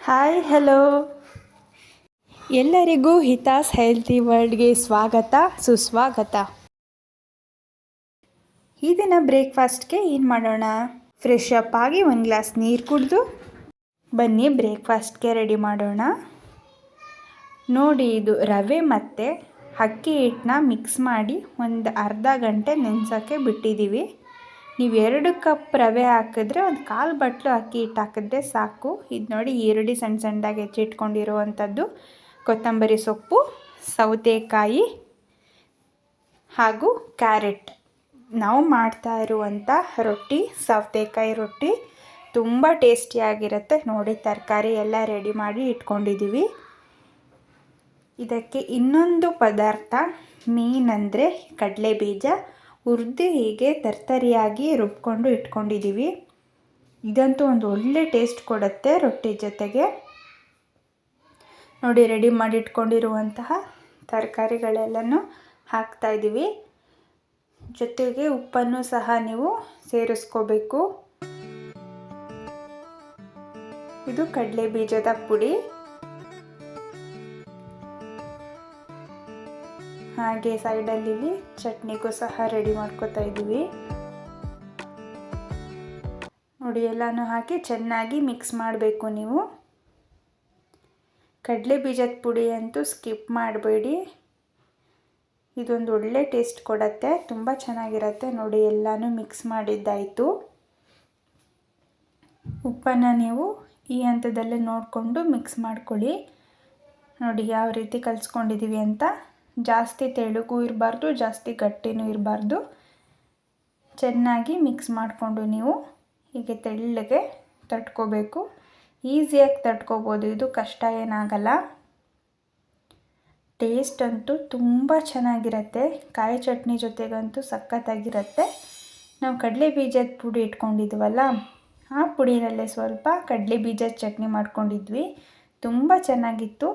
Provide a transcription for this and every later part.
Hi hello ಎಲ್ಲರಿಗೂ ಹಿತಾಸ್ healthy ವರ್ಲ್ಡ್ಗೆ ಸ್ವಾಗತ ಸುಸ್ವಾಗತ. ಈ ದಿನ ಬ್ರೇಕ್ಫಾಸ್ಟ್ಗೆ ಏನು ಮಾಡೋಣ? ಫ್ರೆಶ್ ಅಪ್ ಆಗಿ ಒಂದು ಗ್ಲಾಸ್ ನೀರು ಕುಡಿದು ಬನ್ನಿ ಬ್ರೇಕ್ಫಾಸ್ಟ್ಗೆ ರೆಡಿ ಮಾಡೋಣ. ನೋಡಿ, ಇದು ರವೆ ಮತ್ತು ಅಕ್ಕಿ ಹಿಟ್ಟನ್ನ ಮಿಕ್ಸ್ ಮಾಡಿ ಒಂದು ಅರ್ಧ ಗಂಟೆ ನೆನೆಸೋಕ್ಕೆ ಬಿಟ್ಟಿದ್ದೀವಿ. ನೀವು 2 ಕಪ್ ರವೆ ಹಾಕಿದ್ರೆ ಒಂದು 1/4 ಬಟ್ಲು ಅಕ್ಕಿ ಹಿಟ್ಟು ಹಾಕಿದ್ರೆ ಸಾಕು. ಇದು ನೋಡಿ, ಈರುಳ್ಳಿ ಸಣ್ಣ ಸಣ್ಣದಾಗಿ ಹೆಚ್ಚಿಟ್ಕೊಂಡಿರುವಂಥದ್ದು, ಕೊತ್ತಂಬರಿ ಸೊಪ್ಪು, ಸೌತೆಕಾಯಿ ಹಾಗೂ ಕ್ಯಾರೆಟ್. ನಾವು ಮಾಡ್ತಾ ಇರುವಂಥ ರೊಟ್ಟಿ ಸೌತೆಕಾಯಿ ರೊಟ್ಟಿ ತುಂಬ ಟೇಸ್ಟಿಯಾಗಿರುತ್ತೆ. ನೋಡಿ, ತರಕಾರಿ ಎಲ್ಲ ರೆಡಿ ಮಾಡಿ ಇಟ್ಕೊಂಡಿದ್ದೀವಿ. ಇದಕ್ಕೆ ಇನ್ನೊಂದು ಪದಾರ್ಥ ಮೇನ್ ಅಂದರೆ ಕಡಲೆ ಬೀಜ ಹುರಿದು ಹೀಗೆ ತರ್ತರಿಯಾಗಿ ರುಬ್ಕೊಂಡು ಇಟ್ಕೊಂಡಿದ್ದೀವಿ. ಇದಂತೂ ಒಂದು ಒಳ್ಳೆ ಟೇಸ್ಟ್ ಕೊಡುತ್ತೆ ರೊಟ್ಟಿ ಜೊತೆಗೆ. ನೋಡಿ, ರೆಡಿ ಮಾಡಿ ಇಟ್ಕೊಂಡಿರುವಂತಹ ತರಕಾರಿಗಳೆಲ್ಲನೂ ಹಾಕ್ತಾಯಿದ್ದೀವಿ. ಜೊತೆಗೆ ಉಪ್ಪನ್ನು ಸಹ ನೀವು ಸೇರಿಸ್ಕೋಬೇಕು. ಇದು ಕಡಲೆ ಬೀಜದ ಪುಡಿ. ಹಾಗೆ ಸೈಡಲ್ಲಿ ಚಟ್ನಿಗೂ ಸಹ ರೆಡಿ ಮಾಡ್ಕೊತಾ ಇದ್ದೀವಿ. ನೋಡಿ, ಎಲ್ಲನೂ ಹಾಕಿ ಚೆನ್ನಾಗಿ ಮಿಕ್ಸ್ ಮಾಡಬೇಕು. ನೀವು ಕಡಲೆ ಬೀಜದ ಪುಡಿ ಅಂತೂ ಸ್ಕಿಪ್ ಮಾಡಬೇಡಿ. ಇದೊಂದು ಒಳ್ಳೆ ಟೇಸ್ಟ್ ಕೊಡುತ್ತೆ, ತುಂಬ ಚೆನ್ನಾಗಿರುತ್ತೆ. ನೋಡಿ, ಎಲ್ಲನೂ ಮಿಕ್ಸ್ ಮಾಡಿದ್ದಾಯಿತು. ಉಪ್ಪನ್ನು ನೀವು ಈ ಹಂತದಲ್ಲೇ ನೋಡಿಕೊಂಡು ಮಿಕ್ಸ್ ಮಾಡ್ಕೊಳ್ಳಿ. ನೋಡಿ ಯಾವ ರೀತಿ ಕಲಿಸ್ಕೊಂಡಿದ್ದೀವಿ ಅಂತ. ಜಾಸ್ತಿ ತೆಳುಗೂ ಇರಬಾರ್ದು, ಜಾಸ್ತಿ ಗಟ್ಟಿನೂ ಇರಬಾರ್ದು. ಚೆನ್ನಾಗಿ ಮಿಕ್ಸ್ ಮಾಡಿಕೊಂಡು ನೀವು ಹೀಗೆ ತೆಳ್ಳಗೆ ತಟ್ಕೋಬೇಕು. ಈಸಿಯಾಗಿ ತಟ್ಕೋಬೋದು, ಇದು ಕಷ್ಟ ಏನಾಗಲ್ಲ. ಟೇಸ್ಟ್ ಅಂತೂ ತುಂಬ ಚೆನ್ನಾಗಿರುತ್ತೆ. ಕಾಯಿ ಚಟ್ನಿ ಜೊತೆಗಂತೂ ಸಖತ್ತಾಗಿರುತ್ತೆ. ನಾವು ಕಡಲೆ ಬೀಜದ ಪುಡಿ ಇಟ್ಕೊಂಡಿದ್ವಲ್ಲ, ಆ ಪುಡಿನಲ್ಲೇ ಸ್ವಲ್ಪ ಕಡಲೆ ಬೀಜದ ಚಟ್ನಿ ಮಾಡ್ಕೊಂಡಿದ್ವಿ. ತುಂಬ ಚೆನ್ನಾಗಿತ್ತು.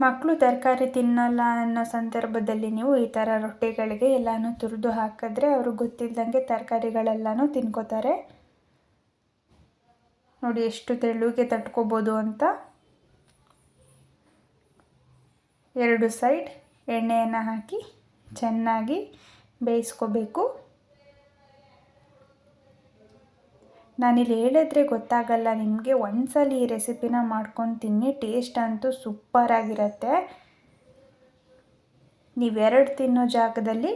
ಮಕ್ಕಳು ತರಕಾರಿ ತಿನ್ನಲ್ಲ ಅನ್ನೋ ಸಂದರ್ಭದಲ್ಲಿ ನೀವು ಈ ಥರ ರೊಟ್ಟಿಗಳಿಗೆ ಎಲ್ಲನೂ ತುರಿದು ಹಾಕಿದ್ರೆ ಅವರು ಗೊತ್ತಿಲ್ಲದಂಗೆ ತರಕಾರಿಗಳೆಲ್ಲನೂ ತಿನ್ಕೋತಾರೆ. ನೋಡಿ ಎಷ್ಟು ತೆಳುಗೆ ತಟ್ಕೋಬೋದು ಅಂತ. 2 ಸೈಡ್ ಎಣ್ಣೆಯನ್ನು ಹಾಕಿ ಚೆನ್ನಾಗಿ ಬೇಯಿಸ್ಕೋಬೇಕು. ನಾನಿಲ್ಲಿ ಹೇಳಿದ್ರೆ ಗೊತ್ತಾಗಲ್ಲ ನಿಮಗೆ. ಒಂದ್ಸಲ ಈ ರೆಸಿಪಿನ ಮಾಡ್ಕೊಂಡು ತಿನ್ನಿ, ಟೇಸ್ಟ್ ಅಂತೂ ಸೂಪರಾಗಿರುತ್ತೆ. ನೀವು 2 ತಿನ್ನೋ ಜಾಗದಲ್ಲಿ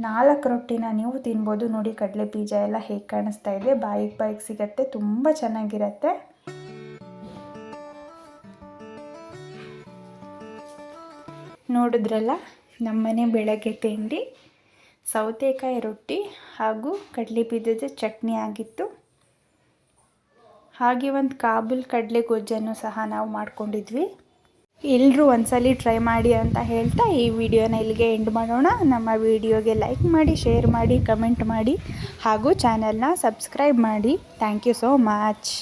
4 ರೊಟ್ಟಿನ ನೀವು ತಿನ್ಬೋದು. ನೋಡಿ, ಕಡಲೆ ಬೀಜ ಎಲ್ಲ ಹೇಗೆ ಕಾಣಿಸ್ತಾ ಇದೆ, ಬಾಯಿಗೆ ಸಿಗತ್ತೆ, ತುಂಬ ಚೆನ್ನಾಗಿರುತ್ತೆ. ನೋಡಿದ್ರಲ್ಲ, ನಮ್ಮನೆ ಬೆಳಗ್ಗೆ ತಿಂಡಿ ಸೌತೆಕಾಯಿ ರೊಟ್ಟಿ ಹಾಗೂ ಕಡಲೆ ಬೀಜದ ಚಟ್ನಿ ಆಗಿತ್ತು. ಹಾಗೆ ಒಂದು ಕಾಬೂಲ್ ಕಡಲೆ ಗೊಜ್ಜನ್ನು ಸಹ ನಾವು ಮಾಡ್ಕೊಂಡಿದ್ವಿ. ಎಲ್ಲರೂ ಒಂದ್ಸಲಿ ಟ್ರೈ ಮಾಡಿ ಅಂತ ಹೇಳ್ತಾ ಈ ವಿಡಿಯೋನ ಇಲ್ಲಿಗೆ ಎಂಡ್ ಮಾಡೋಣ. ನಮ್ಮ ವಿಡಿಯೋಗೆ ಲೈಕ್ ಮಾಡಿ, ಶೇರ್ ಮಾಡಿ, ಕಮೆಂಟ್ ಮಾಡಿ ಹಾಗೂ ಚಾನಲ್ನ ಸಬ್ಸ್ಕ್ರೈಬ್ ಮಾಡಿ. Thank you so much.